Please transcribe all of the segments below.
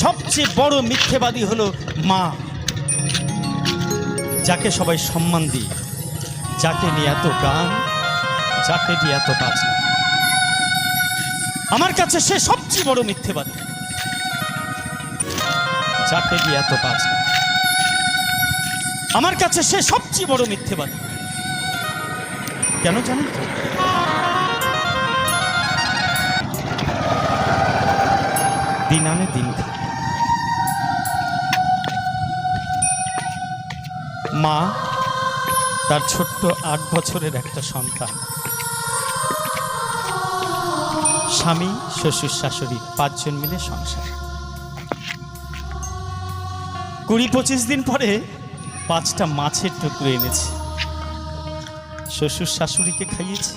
সবচেয়ে বড় মিথ্যেবাদী হলো মা, যাকে সবাই সম্মান দিই, যাকে নিয়ে এত গান, যাকে নিয়ে এত বাজনা। আমার কাছে সে সবচেয়ে বড় মিথ্যেবাদী, যাকে নিয়ে এত বাজনা। আমার কাছে সে সবচেয়ে বড় মিথ্যেবাদী। কেন জানেন তো? দিন আনে দিন খায়। মা তার ছোট্ট 8 বছরের একটা সন্তান, স্বামী শ্বশুর শাশুড়ি 5 জন মিলে সংসার। 20-25 দিন পরে 5টা মাছের টুকরো এনেছে, শ্বশুর শাশুড়িকে খাইয়েছে,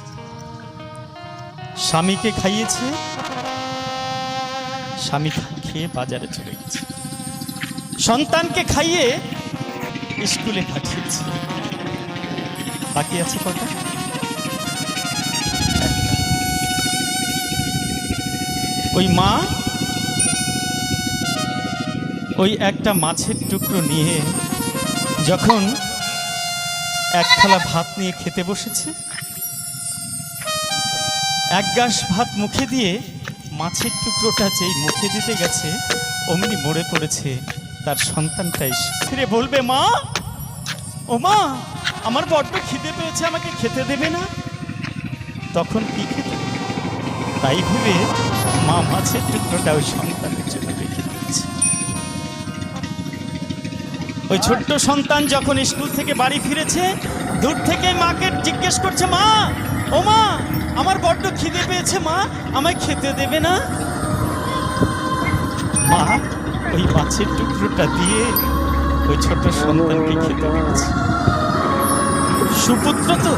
স্বামীকে খাইয়েছে, স্বামী খেয়ে বাজারে চলে গেছে, সন্তানকে খাইয়ে স্কুলে পাঠিয়েছে। বাকি আছে কটা? ওই মা ওই একটা মাছের টুকরো নিয়ে যখন এক থালা ভাত নিয়ে খেতে বসেছে, এক গাস ভাত মুখে দিয়ে মাছের টুকরোটা যেই মুখে দিতে গেছে, অমনি মরে পড়েছে তার সন্তানটা। এসে ফিরে বলবে, মা, ও মা, আমার বড্ড খিদে পেয়েছে, আমাকে খেতে দেবে না? তখন কি খেতে? তাই ভেবে মা মাছের টুকরোটা ওই সন্তানের জন্য রেখে দিয়েছে। ওই ছোট্ট সন্তান যখন স্কুল থেকে বাড়ি ফিরেছে, দূর থেকে মাকে জিজ্ঞেস করছে, মা, ও মা, আমার বড্ড খিদে পেয়েছে, মা, আমায় খেতে দেবে না? মা ওই মাছের টুকরোটা দিয়ে ওই ছোট সন্তানকে খেতে দিয়েছে। সুপুত্র তো,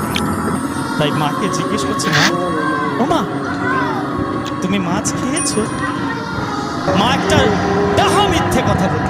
তাই মাকে জিজ্ঞেস করছে, মা, ও মা, তুমি মাছ খেয়েছো? মা একটা ডাহা মিথ্যে কথা বলল।